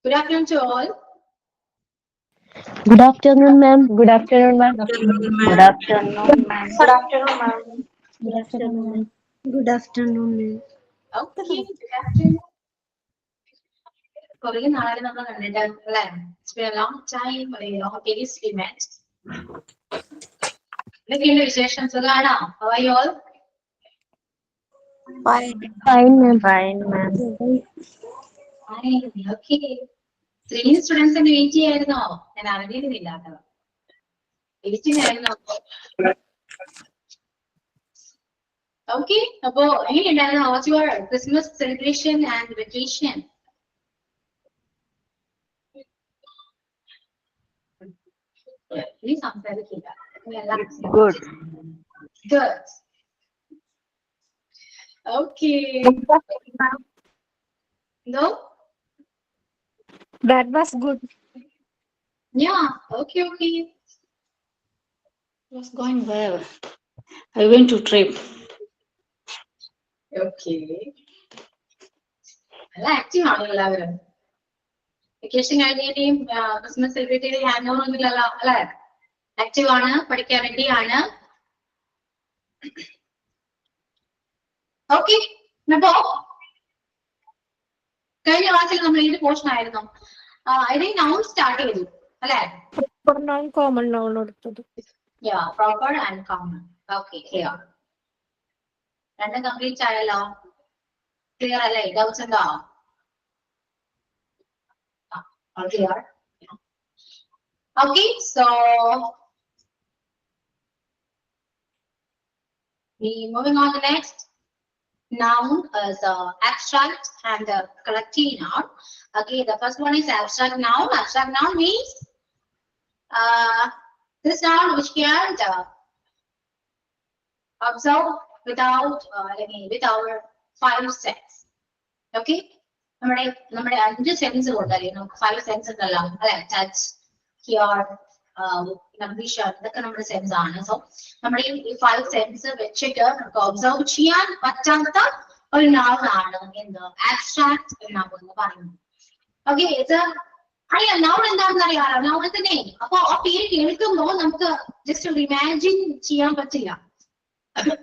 Good afternoon to all. Good afternoon, ma'am. Good afternoon, ma'am. Good afternoon, Good ma'am. afternoon, ma'am. Good afternoon, ma'am. Good afternoon, ma'am. Good afternoon, ma'am. Okay, good afternoon. കുറേ നാളെ നമ്മൾ കണ്ടിട്ട് അല്ലേ? It's been a long time. A long days we met. എന്തൊക്കെയുണ്ട് വിശേഷം? സുഖാണോ? How are you all? Fine. Fine, ma'am. Fine, ma'am. Fine. Okay. Training students ഒക്കെ wait ചെയ്യായിരുന്നോ? ഞാൻ അറിഞ്ഞിരുന്നില്ല കേട്ടോ. വെയിറ്റിംഗ് ആയിരുന്നോ? Okay. അപ്പോ എങ്ങനെയുണ്ടായിരുന്നു? How was your Christmas celebration and vacation? Please സംസാരിക്കില്ല. Good. Good. Okay. No? That was good. Yeah. Okay, okay. It was going well. I went to trip. Okay. നല്ല active ആണോ എല്ലാവരും? വെക്കേഷൻ കഴിഞ്ഞിട്ടും Christmas celebrate ചെയ്ത് hang over ഒന്നുമില്ലല്ലോ അല്ലെ? Active ആണ്, പഠിക്കാൻ റെഡി ആണ്. ഓക്കെ. അപ്പോ കഴിഞ്ഞ ക്ലാസ്സിൽ നമ്മൾ ഏത് പോർഷൻ ആയിരുന്നു? ഇതിൽ നൗൺ സ്റ്റാർട്ട് ചെയ്തു അല്ലെ? Proper noun, common noun എടുത്തത്. Yeah, proper and common. Okay, clear. രണ്ടും കംപ്ലീറ്റ് ആയല്ലോ? ക്ലിയർ അല്ലേ? ഡൗട്ട്സ് ഉണ്ടോ? All clear? Yeah. Okay, so we moving on to next. Noun is abstract and collective noun. Okay, the first one is abstract noun. Abstract noun means this noun which can observe without with our five sense. Okay, നമ്മുടെ അഞ്ച് sense കൊണ്ടല്ലേ നമുക്ക് 5 sense ഉണ്ടല്ലോ അല്ലെ? Touch, here, vision, ഇതൊക്കെ നമ്മുടെ sense ആണ്. So നമ്മുടെ ഈ 5 സെൻസ് വെച്ചിട്ട് നമുക്ക് ഒബ്സർവ് ചെയ്യാൻ പറ്റാത്ത ഒരു noun ആണ് എന്ത്? ആബ്സ്ട്രാക്ട് noun എന്ന് പറയുന്നത്. ഓക്കെ, ഇത് അറിയാം noun എന്താണെന്ന് അറിയാലോ? noun തന്നെ. അപ്പൊ ആ പേര് കേൾക്കുമ്പോൾ നമുക്ക് ജസ്റ്റ് ഒരു ഇമാജിൻ ചെയ്യാൻ പറ്റില്ല.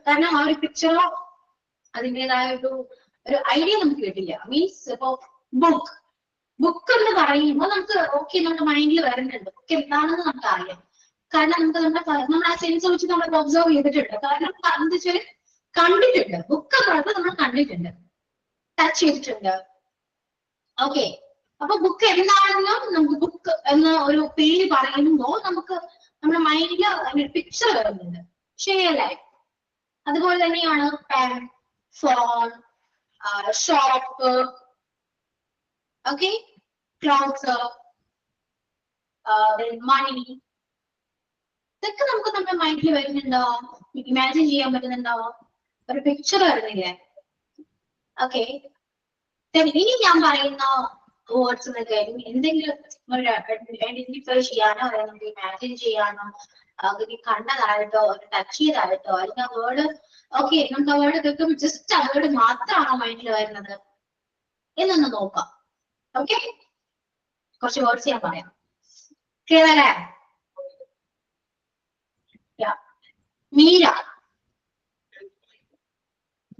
കാരണം ആ ഒരു പിക്ചറോ അതിൻ്റെതായ ഒരു ഐഡിയ നമുക്ക് കിട്ടില്ല. മീൻസ് ഇപ്പൊ ബുക്ക് എന്ന് പറയുമ്പോൾ നമുക്ക് ഓക്കെ നമ്മുടെ മൈൻഡിൽ വരുന്നുണ്ട് ബുക്ക് എന്താണെന്ന് നമുക്ക് അറിയാം. കാരണം നമുക്ക് നമ്മുടെ ആ സെൻസ് വെച്ച് നമ്മൾ ഒബ്സർവ് ചെയ്തിട്ടുണ്ട്. കാരണം എന്താ വെച്ചാൽ കണ്ടിട്ടുണ്ട്. ബുക്ക് എന്ന് പറയുമ്പോൾ നമ്മൾ കണ്ടിട്ടുണ്ട്, ടച്ച് ചെയ്തിട്ടുണ്ട്. ഓക്കെ, അപ്പൊ ബുക്ക് എന്താണെന്നും നമുക്ക് ബുക്ക് എന്ന ഒരു പേര് പറയുമ്പോൾ നമുക്ക് നമ്മുടെ മൈൻഡിൽ ഒരു പിക്ചർ വരുന്നുണ്ട്. ശരിയല്ലേ? അതുപോലെ തന്നെയാണ് pen, phone, shop, okay, clothes, money, ഇതൊക്കെ നമുക്ക് നമ്മുടെ മൈൻഡിൽ വരുന്നുണ്ടോ? ഇമാജിൻ ചെയ്യാൻ പറ്റുന്നുണ്ടോ? ഒരു പിക്ചർ വരുന്നില്ലേ? ഓക്കെ, ഇനി ഞാൻ പറയുന്ന വേർഡ്സ് എന്തെങ്കിലും ഐഡന്റിഫൈ ചെയ്യാനോ അല്ലെങ്കിൽ ഇമാജിൻ ചെയ്യാനോ അല്ലെങ്കിൽ കണ്ടതായിട്ടോ ടച്ച് ചെയ്തായിട്ടോ അല്ലെങ്കിൽ ആ വേർഡ് ഓക്കെ നമുക്ക് ആ വേർഡ് കേൾക്കുമ്പോൾ ജസ്റ്റ് ആ വേർഡ് മാത്രമാണോ മൈൻഡിൽ വരുന്നത് എന്നൊന്ന് നോക്കാം. ഓക്കെ, കുറച്ച് വേർഡ്സ് ഞാൻ പറയാം. ക്ലിയർ അല്ലേ? മീര,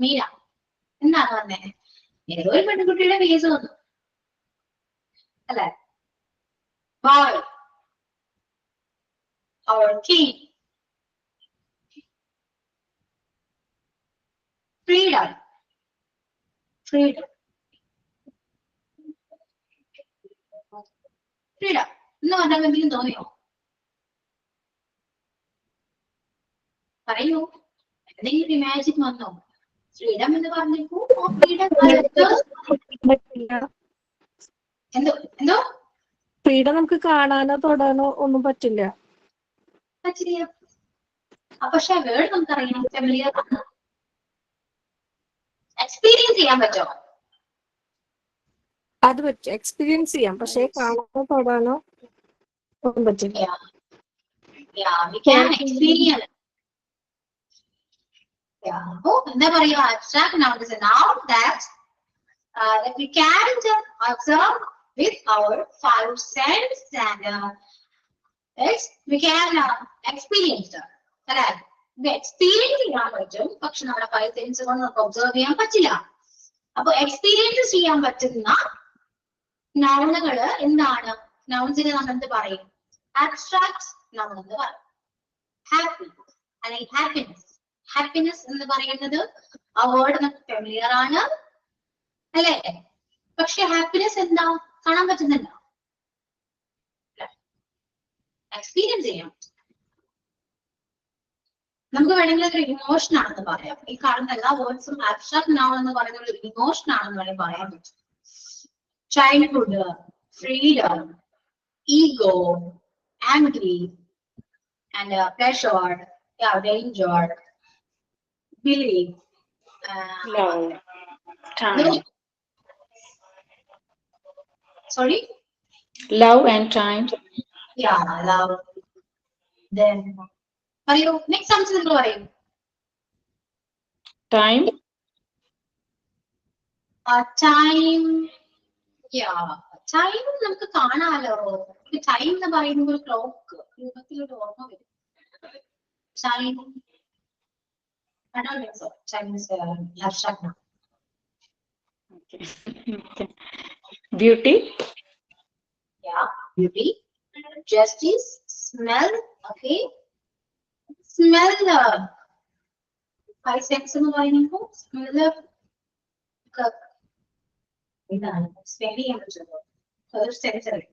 മീര എന്താണ് പറഞ്ഞേ? ഏതോ ഒരു പെൺകുട്ടിയുടെ ഫേസ് വന്നു അല്ലെ? Boy, or king, freedom, freedom, freedom എന്ന് പറഞ്ഞാൽ എന്തെങ്കിലും തോന്നിയോ? പറയൂ, എന്തെങ്കിലും ഇമാജിൻ വന്നോ? ഫ്രീഡം എന്ന് പറഞ്ഞപ്പോ എന്തോ എന്തോ ഫ്രീഡം നമുക്ക് കാണാനോ തൊടാനോ ഒന്നും പറ്റില്ല. പറ്റില്ല. പക്ഷെ വേർഡ് നമുക്കറിയാം, ഫെമിലിയർ ആണ്. എക്സ്പീരിയൻസ് ചെയ്യാൻ പറ്റുമോ? അത് പറ്റും, എക്സ്പീരിയൻസ് ചെയ്യാം, പക്ഷെ കാണാനോ തൊടാനോ ഒന്നും പറ്റില്ല. We can experience. അപ്പോ എന്താ പറയുക? Abstract noun is a noun that we can observe with our five sense and yes, we can experience it. Correct? ഇത് എക്സ്പീരിയൻസ് ചെയ്യാൻ പറ്റും, പക്ഷെ നമ്മുടെ ഫൈവ് സെൻസ് കൊണ്ട് നമുക്ക് ഒബ്സർവ് ചെയ്യാൻ പറ്റില്ല. അപ്പൊ എക്സ്പീരിയൻസ് ചെയ്യാൻ പറ്റുന്ന നൗണുകള് എന്താണ്? നൗൺസിനെ നമ്മൾ എന്ത് പറയും? ആബ്സ്ട്രാക്ട് നൗൺ എന്ന് പറയും. ഹാപ്പി അല്ലെങ്കിൽ ഹാപ്പിനെസ്. ഹാപ്പിനെസ് എന്ന് പറയുന്നത് ആ വേർഡ് നമുക്ക് ഫെമിലിയർ ആണ് അല്ലേ? പക്ഷെ ഹാപ്പിനെസ് എന്താ? കാണാൻ പറ്റുന്നില്ല, എക്സ്പീരിയൻസ് ചെയ്യാം. നമുക്ക് വേണമെങ്കിൽ അതൊരു ഇമോഷൻ ആണെന്ന് പറയാം. ഈ കാണുന്ന എല്ലാ വേർഡ്സും ആബ്സ്ട്രാക്ട് നൗൺ എന്ന് പറയുന്ന ഒരു ഇമോഷൻ ആണെന്ന് വേണമെങ്കിൽ പറയാൻ പറ്റും. Childhood, freedom, ego, angry and pleasure, danger, believe, Love, time. sorry, Love and time. yeah, love. Then പറയൂ, നെക്സ്റ്റ് സംസ് നിങ്ങൾ പറയൂ. Time. ടൈം, ടൈം നമുക്ക് കാണാലോ. ടൈം എന്ന് പറയുമ്പോൾ ഒരു ക്ലോക്ക് രൂപത്തിലൊരു ഓർമ്മ വരും. Time Chinese abstract noun. Okay. Okay. Beauty. Yeah, beauty, justice, smell. Okay, smell. Five sense എന്ന് പറയുമ്പോൾ smell ഇതാണ് സ്മെൽ ചെയ്യാൻ പറ്റുന്നത്. അതൊരു സെൻസറി.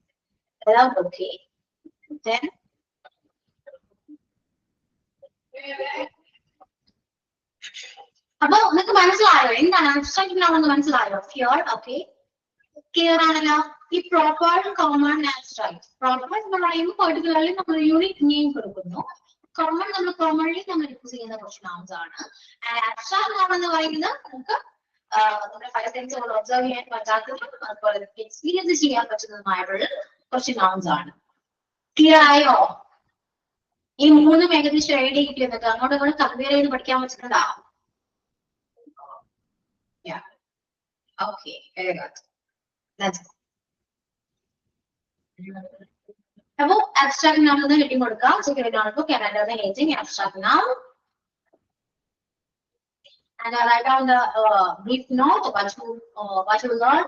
എല്ലാം ഓക്കെ. Then അപ്പൊ നിങ്ങൾക്ക് മനസ്സിലായോ എന്താണ് അബ്സ്ട്രാക്ട് നൗൺ എന്ന്? മനസ്സിലായോ? ഫിയർ. ഓക്കെ, ക്ലിയർ ആണല്ലോ. ഈ പ്രോപ്പർ, കോമൺ, ആബ്സ്ട്രാക്ട്. പ്രോപ്പർ എന്ന് പറയുമ്പോൾ പെർട്ടിക്കുലർലി നമ്മൾ യൂണിക് നെയിം കൊടുക്കുന്നു. കോമൺ നമ്മൾ കോമൺലി നമ്മൾ യൂസ് ചെയ്യുന്ന കുറച്ച് നൗൺസ് ആണ്. ആൻഡ് ആബ്സ്ട്രാക്ട് നൗൺ എന്ന് പറയുന്നത് നമുക്ക് നമ്മുടെ ഫൈവ് സെൻസ് കൊണ്ട് ഒബ്സർവ് ചെയ്യാൻ പറ്റാത്തതും അതുപോലെ എക്സ്പീരിയൻസ് ചെയ്യാൻ പറ്റുന്നതുമായിട്ടുള്ള കുറച്ച് നൗൺസ് ആണ്. ക്ലിയർ ആയോ? ഈ മൂന്നും ഏകദേശം ഐഡിയ കിട്ടിയെന്നിട്ട് അങ്ങോട്ടും ഇങ്ങോട്ട് കമ്പയർ ചെയ്ത് പഠിക്കാൻ പറ്റുന്നതാ. Okay, very good. That's it. അപ്പൊ അബ്സ്ട്രാക്ട് നൗൺ എന്ന് കിട്ടി കൊടുക്കാം. Second notebook Canada ageing abstract noun. And I write down the brief note what you learn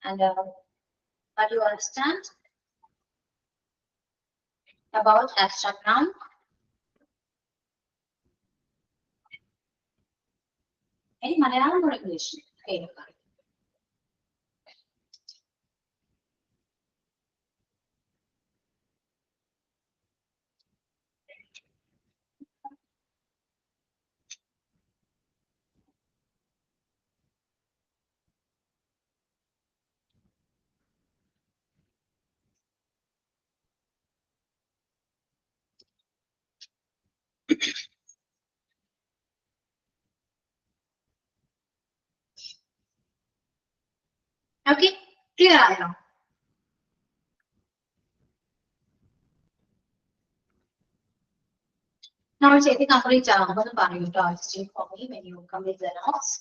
and what you understand about abstract noun. Any Malayalam or English? Okay. Okay, clear ആയോ? നമ്മൾ ചെയ്ത് complete ആകുമ്പോൾ പറയൂ കേട്ടോ. For me when you complete the notes.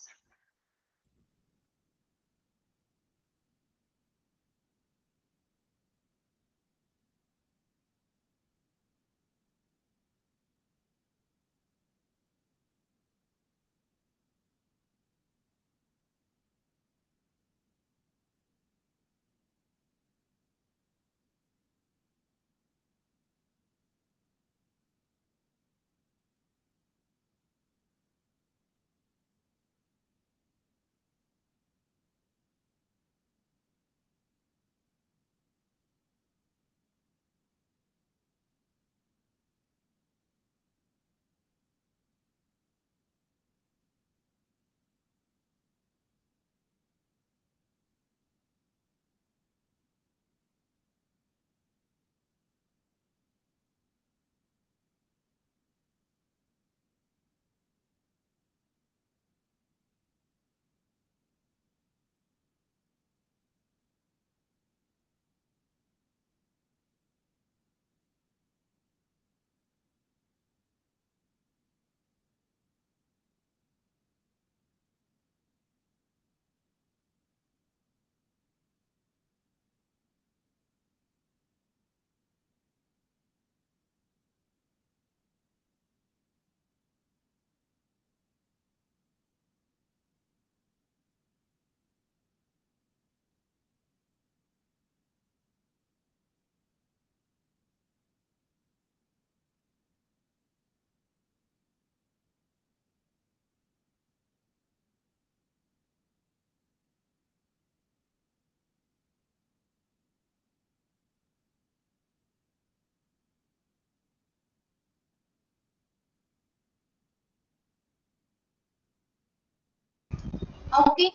Okay,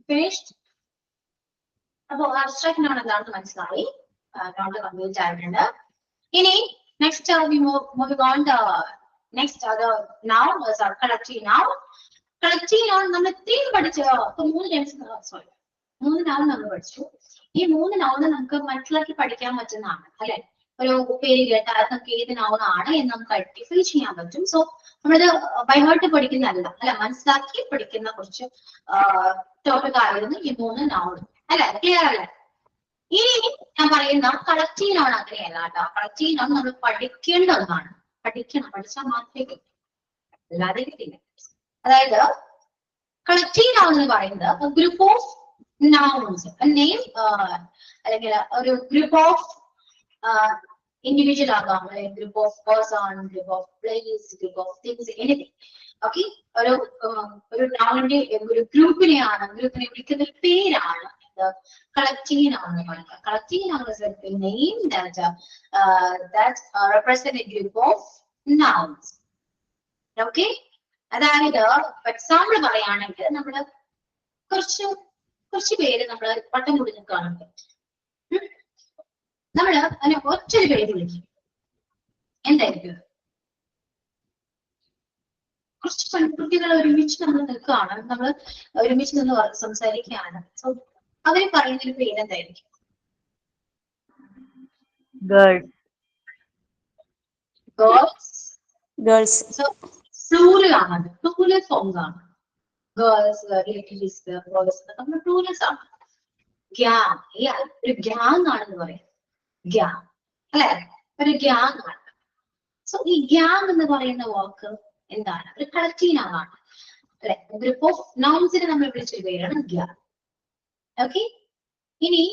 finished. അപ്പൊ abstract noun എന്താണെന്ന് മനസ്സിലായി. Noun complete ആയിട്ടുണ്ട്. ഇനി next we moving on to next other noun is our collective noun. Collective noun നമ്മൾ ഇത്രയും പഠിച്ചു. അപ്പൊ 3 noun നമ്മൾ പഠിച്ചു. ഈ 3 noun നമുക്ക് മനസ്സിലാക്കി പഠിക്കാൻ പറ്റുന്നതാണ് അല്ലെ. ഒരു പേര് കേട്ടാൽ നമുക്ക് ഏത് noun ആണ് എന്ന് നമുക്ക് ഐഡന്റിഫൈ ചെയ്യാൻ പറ്റും. സോ നമ്മളത് ബൈ ഹാർട്ട് പഠിക്കുന്നതല്ല അല്ലെ, മനസ്സിലാക്കി പഠിക്കുന്ന കുറച്ച് ടോപ്പിക് ആയിരുന്നു ഈ 3 noun അല്ലെ. ക്ലിയർ അല്ലേ? ഇനി ഞാൻ പറയുന്ന കളക്റ്റീവ് noun അങ്ങനെയല്ല കേട്ടോ. കളക്റ്റീവ് noun നമ്മൾ പഠിക്കേണ്ട ഒന്നാണ്. പഠിക്കണം, പഠിച്ചാൽ മാത്രമേ കിട്ടും, അല്ലാതെ കിട്ടില്ല. അതായത് കളക്റ്റീവ് noun എന്ന് പറയുന്നത് ഗ്രൂപ്പ് ഓഫ് nouns, നെയിം അല്ലെങ്കിൽ ഒരു ഗ്രൂപ്പ് ഓഫ് ഇൻഡിവിജ്വൽ ആകാം, അല്ലെങ്കിൽ group of person, group of place, group of things, anything. Okay, ഒരു noun-ന്റെ ഒരു ഗ്രൂപ്പിനെയാണ്, ഗ്രൂപ്പിനെ വിളിക്കുന്ന ഒരു പേരാണ് collective noun എന്ന് പറയുന്നത്. Collective noun is a name that represent a group of nouns. Okay, അതായത് എക്സാമ്പിൾ പറയുകയാണെങ്കിൽ നമ്മള് കുറച്ച് പേര് നമ്മള് പട്ടം കൂടി നിൽക്കുകയാണെങ്കിൽ നമ്മള് അതിനെ ഒറ്റൊരു പേര് വിളിക്കും. എന്തായിരിക്കും? കുറച്ച് പെൺകുട്ടികൾ ഒരുമിച്ച് നമ്മൾ നിൽക്കുകയാണ്, നമ്മൾ ഒരുമിച്ച് നിന്ന് സംസാരിക്കുകയാണ്. സോ അവര് പറയുന്നൊരു പേര് എന്തായിരിക്കും? Girls. സോ പ്ലൂറൽ ആണ്, പ്ലൂറൽ ഫോംസ് ആണ്. ഗേൾസ്, ലേഡീസ്, ബോയ്സ് നമ്മൾ പ്ലൂറൽസ് ആണ്. ഗ്യാങ്, ഒരു ഗ്യാങ് ആണെന്ന് പറയാം. ഗ്യാങ് അല്ലെ, ഒരു ഗ്യാങ് ആണ്. സോ ഈ ഗ്യാങ് എന്ന് പറയുന്ന വാക്ക് എന്താണ്? ഒരു കളക്റ്റീവ് noun ആണ് അല്ലെ. ഗ്രൂപ്പ് ഓഫ് നൗൺസിനെ നമ്മൾ വിളിച്ചൊരു പേരാണ് ഗ്യാങ്. ഓക്കെ, ഇനി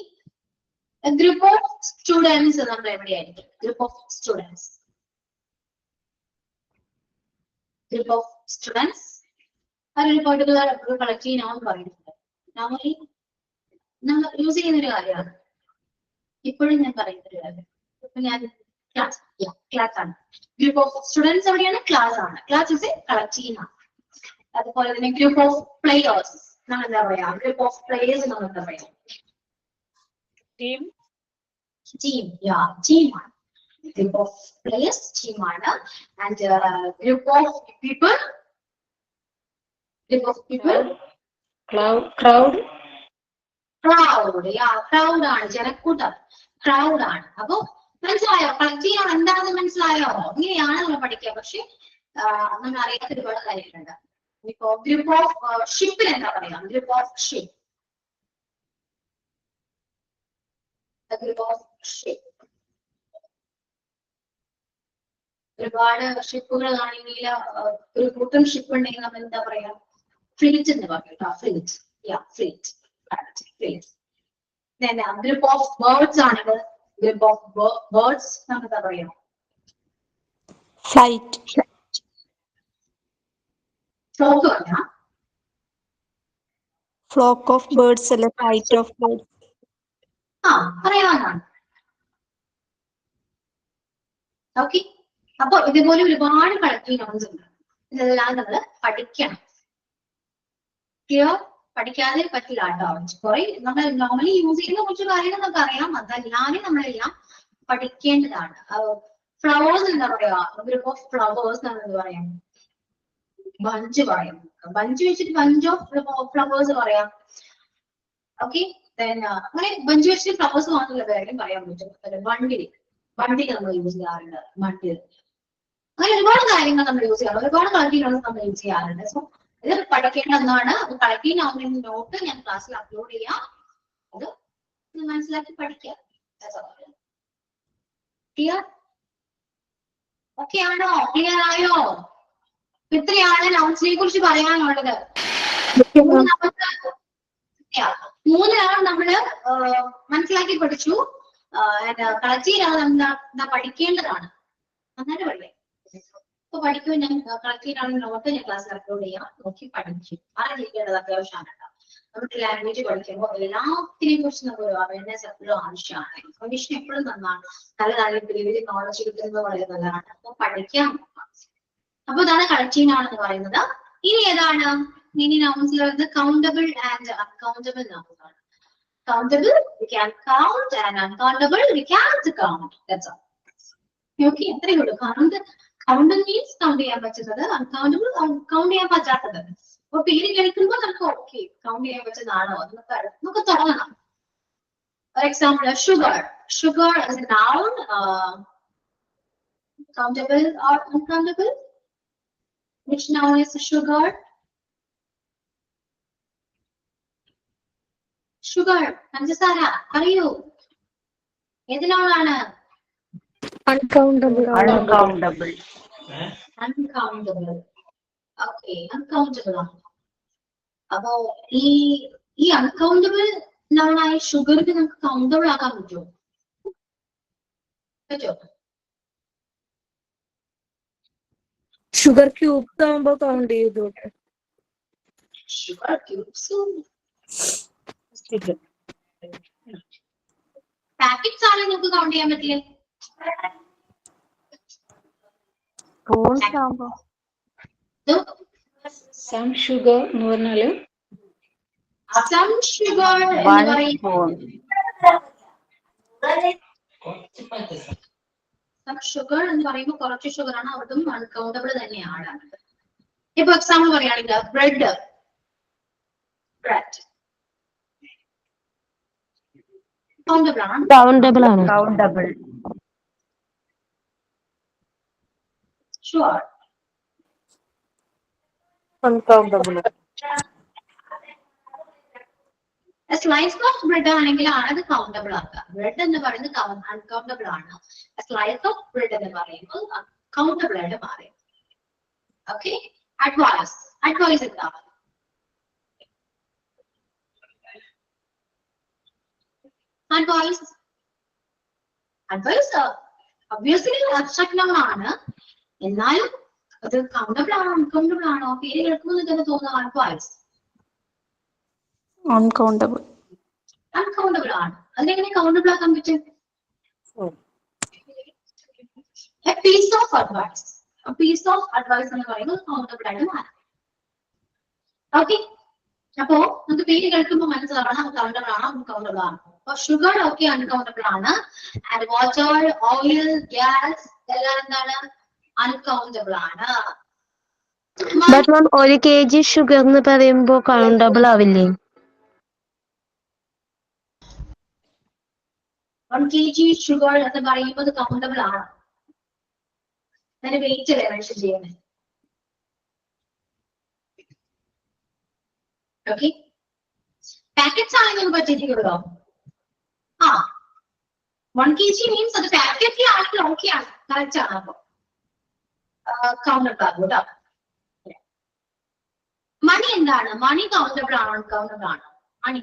ഗ്രൂപ്പ് ഓഫ് സ്റ്റുഡൻസ് നമ്മൾ എവിടെയായിരിക്കും? Group of students, group of students അതൊരു പെർട്ടിക്കുലർ കളക്റ്റീവ് noun പറയുന്നുണ്ട്. നോർമലി നമ്മൾ യൂസ് ചെയ്യുന്ന ഒരു കാര്യമാണ്, ഇപ്പോഴും ഞാൻ പറയുന്ന ഒരു കാര്യം. ഇപ്പൊ ഞാൻ ക്ലാസ് ആണ്. ഗ്രൂപ്പ് ഓഫ് സ്റ്റുഡൻസ് എവിടെയാണ്? ക്ലാസ് ആണ്. Class is A collective noun. അതുപോലെ തന്നെ ഗ്രൂപ്പ് ഓഫ് പ്ലേയേഴ്സ് നമ്മൾ എന്താ പറയാ? ഗ്രൂപ്പ് ഓഫ് പ്ലേയേഴ്സ് നമ്മൾ എന്താ പറയാ? ടീം. ടീം ആണ്. ഗ്രൂപ്പ് ഓഫ് പ്ലേയേഴ്സ് ടീം ആണ്. And group of people, crowd ആണ്. ജനക്കൂട്ടം, ക്രൗഡ് ആണ്. അപ്പൊ മനസ്സിലായോ? കളക്റ്റീവ് noun എന്താണെന്ന് മനസ്സിലായോ? ഇങ്ങനെയാണ് നമ്മൾ പഠിക്കുക. പക്ഷെ നമ്മൾ അറിയാത്ത ഒരുപാട് കാര്യങ്ങളുണ്ട്. ഇപ്പോ ഗ്രൂപ്പ് ഓഫ് ഷിപ്പിൽ എന്താ പറയാ? Group of ship, group of ship. ഒരുപാട് ഷിപ്പുകൾ ആണെങ്കിൽ ഒരു കൂട്ടം ഷിപ്പ് ഉണ്ടെങ്കിൽ നമ്മൾ എന്താ പറയാ? ഫ്ലീറ്റ് എന്ന് പറയും. Fleet, fleet. Group of birds ആണെങ്കിൽ ഗ്രൂപ്പ് ഓഫ് ബേർഡ്സ് നമ്മൾ എന്താ പറയാ? Flight. ഫ്ലോക്ക് പറയാം. Flock of birds അല്ലെ, flight of birds. പറയാവുന്നതാണ്. ഓക്കെ, അപ്പൊ ഇതുപോലെ ഒരുപാട് കളക്റ്റീവ് nouns ഉണ്ട്. ഇതെല്ലാം നമ്മൾ പഠിക്കണം. ക്ലിയർ? പഠിക്കാതെ പറ്റില്ല കേട്ടോ. കുറെ നമ്മൾ നോർമലി യൂസ് ചെയ്യുന്ന കുറച്ച് കാര്യങ്ങൾ നമുക്ക് അറിയാം, അതല്ലാതെ നമ്മളെല്ലാം പഠിക്കേണ്ടതാണ്. ഫ്ലവേഴ്സ് എന്താ പറയാ? ഗ്രൂപ്പ് ഓഫ് ഫ്ലവേഴ്സ് നമ്മൾ എന്താ പറയാം? ബഞ്ച് പറയാം. ബഞ്ച് വെച്ചിട്ട് ബഞ്ച് ഓഫ് ഫ്ലവേഴ്സ് പറയാം. ഓക്കെ, അങ്ങനെ ബഞ്ച് വെച്ചിട്ട് ഫ്ലവേഴ്സ് മാത്രമല്ല കാര്യം പറയാൻ പറ്റും. വണ്ടിൽ നമ്മൾ യൂസ് ചെയ്യാറുണ്ട്. വണ്ടിൽ അങ്ങനെ ഒരുപാട് കാര്യങ്ങൾ നമ്മൾ യൂസ് ചെയ്യാറുണ്ട്. ഒരുപാട് കളക്റ്റീവ് nouns നമ്മൾ യൂസ് ചെയ്യാറുണ്ട്. സോ ഇത് പഠിക്കേണ്ട ഒന്നാണ്. കളക്റ്റീവ് noun നോട്ട് ഞാൻ ക്ലാസ്സിൽ അപ്ലോഡ് ചെയ്യാം. അത് മനസ്സിലാക്കി പഠിക്കാം. ക്ലിയർ? ഓക്കെ ആണോ? ക്ലിയർ ആയോ? ഇത്രയാണ് നൗൺസിനെ കുറിച്ച് പറയാനുള്ളത്. 3 noun നമ്മള് മനസ്സിലാക്കി പഠിച്ചു. കളക്റ്റീവ് noun എന്താ പഠിക്കേണ്ടതാണ്. അങ്ങനെ പറയേ. ഇപ്പൊ പഠിക്കുമ്പോൾ ഞാൻ കളക്റ്റീവ് noun നോട്ട് ഞാൻ ക്ലാസ്സിൽ അപ്ലോഡ് ചെയ്യാം. നോക്കി പഠിക്കും. അറിഞ്ഞിരിക്കേണ്ടത് അത്യാവശ്യമാണ് കേട്ടോ. നമുക്ക് ലാംഗ്വേജ് പഠിക്കുമ്പോൾ എല്ലാത്തിനെയും കുറിച്ച് നമുക്ക് ഒരു അവയർനെസ് എപ്പോഴും ആവശ്യമാണ്. ഇൻഫർമേഷൻ എപ്പോഴും നന്നാണ്. നല്ല വലിയ നോളജ് കിട്ടുന്നത് വളരെ നല്ലതാണ്. അപ്പൊ പഠിക്കാം. അപ്പൊ ഇതാണ് കളക്റ്റീവ് noun എന്ന് പറയുന്നത്. ഇനി ഏതാണ് Many nouns are the countable and uncountable nouns. Countable, we can count, and uncountable, we can't count. That's all. Okay, count means count ചെയ്യാൻ പറ്റുന്നത്, uncountable count ചെയ്യാൻ പറ്റാത്തത്. അപ്പൊ പേര് കേൾക്കുമ്പോൾ നമുക്ക് ഓക്കെ കൗണ്ട് ചെയ്യാൻ പറ്റുന്നതാണോ നമുക്ക് തോന്നണം. For example, sugar. Sugar is a noun, countable or uncountable? Which noun is sugar? Sugar, പഞ്ചസാര, അറിയൂ ഏത് noun ആണ്? Uncountable. Uncountable. Uncountable. Okay, uncountable ആണ്. അപ്പോ ഈ അൺകൗണ്ടബിൾ noun ആയ ഷുഗറിന് നമുക്ക് കൗണ്ടബിൾ ആക്കാൻ പറ്റുമോ? ഷുഗർ ക്യൂബ്സ് ആകുമ്പോ കൗണ്ട് ചെയ്തു. ഷുഗർ ക്യൂബ്സും പാക്കറ്റ്സ് ആണെങ്കിൽ നമുക്ക് കൗണ്ട് ചെയ്യാൻ പറ്റില്ലേ? Some sugar എന്ന് പറഞ്ഞാല് some sugar എന്ന് One പറയും. spoon. some sugar എന്ന് പറയുമ്പോൾ കുറച്ച് ഷുഗർ ആണ്, അതും അൺകൗണ്ടബിൾ തന്നെയാണ്. ഇപ്പൊ എക്സാമ്പിൾ പറയുകയാണെങ്കിൽ ബ്രെഡ് കൗണ്ടബിൾ ആണ്. Countable ആണ്. Countable. Sure. Uncountable. Slice of bread ആണെങ്കിൽ അത് കൗണ്ടബിൾ ആക്കുക. ബ്രെഡ് എന്ന് പറയുന്നത് അൺകൗണ്ടബിൾ ആണ്. സ്ലൈസ് ഓഫ് ബ്രെഡ് എന്ന് പറയുമ്പോൾ കൗണ്ടബിൾ ആയിട്ട് മാറി. Okay, advice. അഡ്വൈസ് എന്താണ്? അഡ്വൈസ് ഒബ്വിയസ്ലി അബ്സ്ട്രാക്ട് നൗൺ ആണ്, എന്നാലും അത് കൗണ്ടബിൾ ആണോ അൺകൗണ്ടബിൾ ആണോ പേര് കേൾക്കുമ്പോൾ തന്നെ തോന്നുന്ന അഡ്വൈസ് Uncountable. അൺകൗണ്ടബിൾ ആണ്. അതിനെങ്ങനെ കൗണ്ടബിൾ ആക്കാൻ പറ്റും? A piece of advice. A piece of advice എന്ന് പറയുന്നത് കൗണ്ടബിൾ ആയിട്ട് മാറും. ഓക്കെ, അപ്പോ നമുക്ക് പേര് കേൾക്കുമ്പോൾ മനസ്സിലാവണം കൗണ്ടബിൾ ആണോ അൺകൗണ്ടബിൾ ആണോ. അപ്പൊ ഷുഗർ ഒക്കെ അൺകൗണ്ടബിൾ ആണ്, ആൻഡ് വാട്ടർ, ഓയിൽ, ഗ്യാസ് എല്ലാം എന്താണ്? അൺകൗണ്ടബിൾ ആണ്. But ma'am, 1 kg sugar എന്ന് പറയുമ്പോ countable ആവില്ലേ? 1 kg ഷുഗർ എന്ന് പറയുമ്പോൾ അത് കൗണ്ടബിൾ ആണ്. അതിന് വെയിറ്റ് അല്ലേ മെൻഷൻ ചെയ്യുന്നത്. ഓക്കെ, പാക്കറ്റ്സ് ആണെങ്കിൽ പറ്റിയിട്ടുള്ളോ? 1 kg മീൻസ് അത് പാക്കറ്റ് ആണെങ്കിൽ ഓക്കെ ആണ്, കറക്റ്റ് ആണ്. അപ്പൊ കൗണ്ടബിൾ ആകും കേട്ടോ. മണി എന്താണ്? മണി കൗണ്ടബിൾ ആണോ അൺകൗണ്ടബിൾ ആണോ? മണി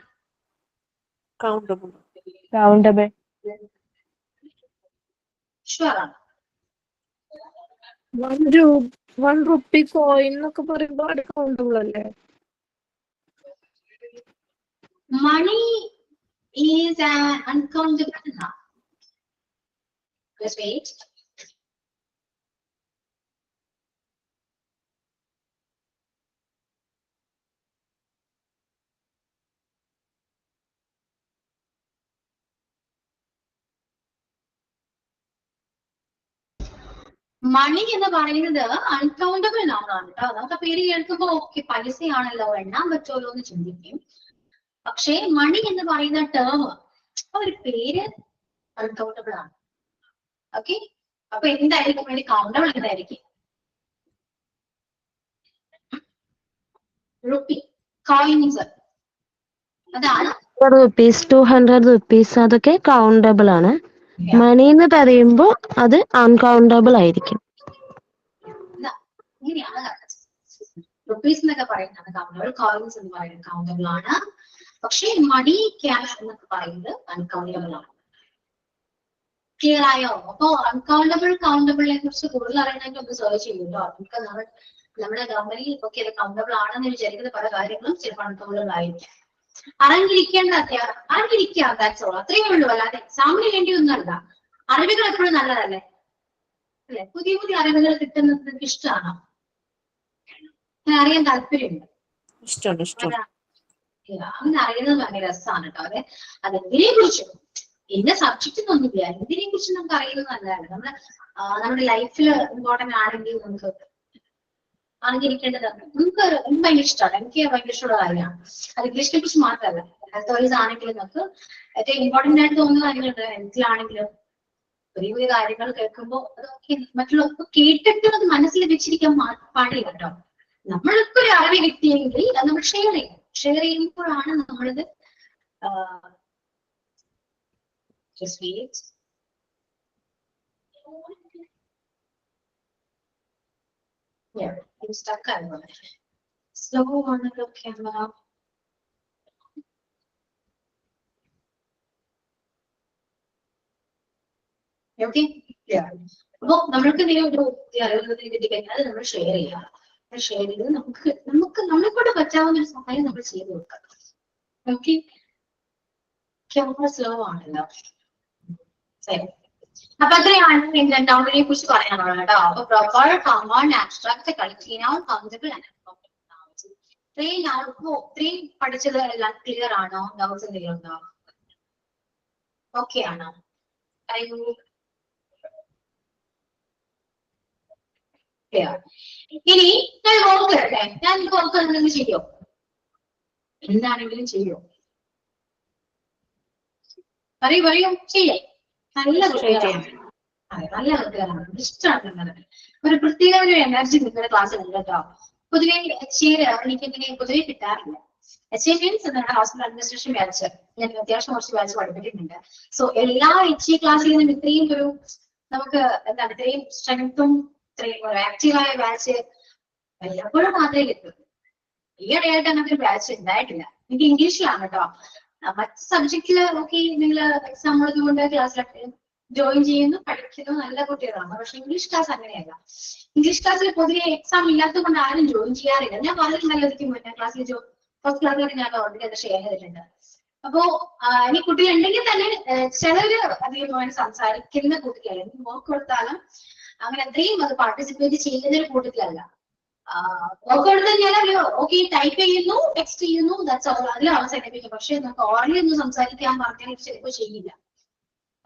Countable. Countable. ഷുവർ ആണ്. 1 rupee coin എന്നൊക്കെ പറയുമ്പോ അത് കൗണ്ടബിൾ അല്ലേ? Money is an uncountable noun. Just wait. മണി എന്ന് പറയുന്നത് അൺകൗണ്ടബിൾ noun ആണ് കേട്ടോ. നമുക്ക് പേര് കേൾക്കുമ്പോ ഓക്കെ പൈസയാണല്ലോ എണ്ണാൻ പറ്റുമല്ലോ എന്ന് ചിന്തിക്കും. പക്ഷേ മണി എന്ന് പറയുന്ന ടേം ഒരു പേര് അൺകൗണ്ടബിൾ ആണ്. ഓക്കെ, അപ്പൊ എന്തായിരിക്കും വേണ്ടി കൗണ്ടബിൾ? എന്തായിരിക്കും? റുപ്പി, കോയിൻസ്, അതാണ്. rupees, 200 rupees അതൊക്കെ countable ആണ്. മണി എന്ന് പറയുമ്പോ അത് uncountable ആയിരിക്കും. ഇങ്ങനെയാണ് റുപ്പീസ് എന്നൊക്കെ പറയുന്നത് കൗണ്ടബിൾ, കോയിൻസ് എന്ന് പറയുന്നത് കൗണ്ടബിൾ ആണ്. പക്ഷേ മണി, ക്യാഷ് എന്നൊക്കെ പറയുന്നത് അൺകൗണ്ടബിൾ ആണ്. ക്ലിയർ ആയോ? അപ്പൊ അൺകൗണ്ടബിൾ കൗണ്ടബിളിനെ കുറിച്ച് കൂടുതൽ അറിയണമെങ്കിൽ ഒന്ന് സെർച്ച് ചെയ്യും കേട്ടോ. നമുക്ക് നമ്മുടെ കമ്പനിയിൽ ഒക്കെ ഇത് കൗണ്ടബിൾ ആണെന്ന് വിചാരിക്കുന്ന പല കാര്യങ്ങളും ചിലപ്പോൾ അൺകൗണ്ടബിൾ ആയിരിക്കും. അറിഞ്ഞിരിക്കുക, ദാറ്റ്സ് ഓൾ. അത്രയേ ഉള്ളൂ. അല്ലാതെ എക്സാമിന് വേണ്ടി ഒന്നല്ല. അറിവുകൾ എപ്പോഴും നല്ലതല്ലേ അല്ലെ? പുതിയ പുതിയ അറിവുകൾ കിട്ടുന്നത് നിങ്ങൾക്ക് ഇഷ്ടമാണോ? അറിയാൻ താല്പര്യമുണ്ട്. ഇഷ്ടമാണ്. അങ്ങനെ അറിയുന്നത് ഭയങ്കര രസമാണ് കേട്ടോ. അതെന്തിനെ കുറിച്ചും ഇന്ന സബ്ജക്റ്റ് ഒന്നുമില്ല, എന്തിനെ കുറിച്ച് നമുക്ക് അറിയുന്നത് നല്ലതാണ്. നമ്മുടെ ലൈഫിൽ ഇമ്പോർട്ടന്റ് ആണെങ്കിൽ നമുക്ക് അറിഞ്ഞിരിക്കേണ്ടതാണ്. നമുക്ക് ഭയങ്കര ഇഷ്ടമാണ്, എനിക്ക് ഭയങ്കര ഇഷ്ടമുള്ള കാര്യമാണ്. അത് ഇംഗ്ലീഷിനെ കുറിച്ച് മാത്രമല്ല, ഹെൽത്ത് വൈസ് ആണെങ്കിലും നമുക്ക് ഏറ്റവും ഇമ്പോർട്ടന്റ് ആയിട്ട് തോന്നുന്ന കാര്യങ്ങളുണ്ട്. ഹെൽത്തിലാണെങ്കിലും പുതിയ പുതിയ കാര്യങ്ങൾ കേൾക്കുമ്പോൾ അതൊക്കെ മറ്റുള്ളവർക്ക് കേട്ടിട്ട് അത് മനസ്സിൽ വെച്ചിരിക്കാൻ പാടില്ല കേട്ടോ. നമ്മൾക്ക് ഒരു അറിവ് കിട്ടിയെങ്കിൽ അത് നമ്മൾ ഷെയർ ചെയ്യും. ഷെയർ ചെയ്യുമ്പോഴാണ് നമ്മളിത് stuck ആയിരുന്നു. സ്ലോ ആണല്ലോ ക്യാമറ. ഓക്കെ, അപ്പൊ നമ്മൾക്ക് എന്തെങ്കിലും ഒരു അറിവുന്നത് കിട്ടിക്കഴിഞ്ഞാൽ അത് നമ്മൾ ഷെയർ ചെയ്യാം. ഷെയർ ചെയ്ത് നമുക്ക് നമ്മളെക്കൊണ്ട് പറ്റാവുന്ന ഒരു സഹായം നമ്മൾ ചെയ്ത് കൊടുക്കാം. ഓക്കെ, ക്യാമറ സ്ലോ ആണല്ലോ. ശരി, അപ്പൊ അത്രയാണ് ഡൗണിനെ കുറിച്ച് പറയാനുള്ളത് കേട്ടോ. അപ്പൊ പ്രോപ്പർ കമാൻഡ് ആബ്സ്ട്രാക്ട് കളിക്കാൻ കൗണ്ടബിൾ ഇത്രയും പഠിച്ചത് എല്ലാം ക്ലിയർ ആണോ? ഡൗട്ട്സ് എന്തെങ്കിലും ഉണ്ടോ? ഓക്കെ ആണോ? ഇനി ഞാൻ വർക്ക് തരട്ടെ. ഞാൻ വർക്ക് എന്തെങ്കിലും ചെയ്യോ? എന്താണെങ്കിലും ചെയ്യോ? പറയൂ ചെയ്യേ. നല്ല കുട്ടികളാണ്, അതെ നല്ല കുട്ടികളാണ്, ഇഷ്ടമാണ്. ഒരു പ്രത്യേക ഒരു എനർജി നിങ്ങളുടെ ക്ലാസ്സിൽ ഉണ്ട് കേട്ടോ. പൊതുവെ എനിക്ക് പൊതുവെ കിട്ടാറില്ല. HA നമ്മുടെ ഹോസ്പിറ്റൽ അഡ്മിനിസ്ട്രേഷൻ ബാച്ച് ഞാൻ അത്യാവശ്യം കുറച്ച് ബാച്ച് പഠിപ്പിക്കുന്നുണ്ട്. സോ എല്ലാ HA ക്ലാസ്സിൽ നിന്നും ഇത്രയും ഒരു നമുക്ക് എന്താണ് ഇത്രയും സ്ട്രെങ്ത്തും ഇത്രയും ആക്റ്റീവായ ബാച്ച് വല്ലപ്പോഴും മാത്രമേ കിട്ടും. ഈയിടെയായിട്ട് അങ്ങനത്തെ ഒരു ബാച്ച് ഉണ്ടായിട്ടില്ല. എനിക്ക് ഇംഗ്ലീഷിലാണ് കേട്ടോ. മറ്റ് സബ്ജക്റ്റില് നോക്കി നിങ്ങൾ എക്സാം ഉള്ളതുകൊണ്ട് ക്ലാസ്സിലൊക്കെ ജോയിൻ ചെയ്യുന്നു, പഠിക്കുന്നു, നല്ല കുട്ടികളാണ്. പക്ഷെ ഇംഗ്ലീഷ് ക്ലാസ് അങ്ങനെയല്ല. ഇംഗ്ലീഷ് ക്ലാസ്സിൽ പൊതുവെ എക്സാം ഇല്ലാത്തത് കൊണ്ട് ആരും ജോയിൻ ചെയ്യാറില്ല. ഞാൻ പറഞ്ഞിട്ടുണ്ടല്ലോ ഇതിക്ക് മുന്നേ ക്ലാസ്സിൽ ഫസ്റ്റ് ക്ലാസ്സിലൊക്കെ ഞാൻ ഓൾറെഡി അത് ഷെയർ ചെയ്തിട്ടുണ്ട്. അപ്പോ ഇനി കുട്ടികളുണ്ടെങ്കിൽ തന്നെ ചിലര് അധികമായിട്ട് സംസാരിക്കുന്ന കൂട്ടത്തിലല്ല. വർക്ക് കൊടുത്താലും അങ്ങനെ അത്രയും അത് പാർട്ടിസിപ്പേറ്റ് ചെയ്യുന്ന ഒരു കൂട്ടത്തിലല്ല. വർക്ക് കൊടുത്തു കഴിഞ്ഞാൽ ഓക്കെ ടൈപ്പ് ചെയ്യുന്നു, ടെക്സ്റ്റ് ചെയ്യുന്നു, അതിൽ അവസാനിപ്പിക്കും. പക്ഷെ നമുക്ക് ഓർഡറിൽ ഒന്നും സംസാരിക്കാൻ പറഞ്ഞാൽ ചിലപ്പോൾ ചെയ്യില്ല.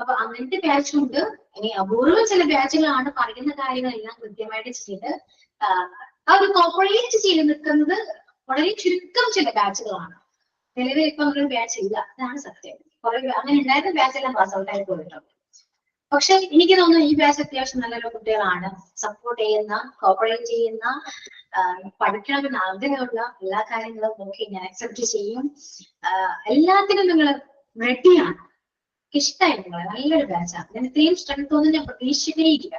അപ്പൊ അങ്ങനത്തെ ബാച്ചുണ്ട്. ഇനി അപൂർവം ചില ബാച്ചുകളാണ് പറയുന്ന കാര്യങ്ങളെല്ലാം കൃത്യമായിട്ട് ചെയ്ത് അത് കോപ്പറേറ്റ് ചെയ്ത് നിൽക്കുന്നത് വളരെ ചുരുക്കം ചില ബാച്ചുകളാണ്. നിലവിൽ ഇപ്പൊ നമ്മളൊരു ബാച്ച് ഇല്ല, അതാണ് സത്യം. കുറെ അങ്ങനെ ഉണ്ടായിരുന്ന ബാച്ചെല്ലാം പാസ് ഔട്ട് ആയി പോയിട്ടോ. പക്ഷെ എനിക്ക് തോന്നുന്നു ഈ ബാച്ച് അത്യാവശ്യം നല്ല കുട്ടികളാണ്. സപ്പോർട്ട് ചെയ്യുന്ന, കോപ്പറേറ്റ് ചെയ്യുന്ന, പഠിക്കണമെന്ന് ആഗ്രഹമുള്ള എല്ലാ കാര്യങ്ങളും നോക്കി ഞാൻ അക്സെപ്റ്റ് ചെയ്യും. എല്ലാത്തിനും നിങ്ങൾ റെഡിയാണ്. ഇഷ്ടമായി നിങ്ങളെ, നല്ലൊരു ബാച്ചാണ്. ഞാൻ ഇത്രയും സ്ട്രെങ്ത് ഒന്നും ഞാൻ പ്രതീക്ഷിക്കുന്നേയില്ല.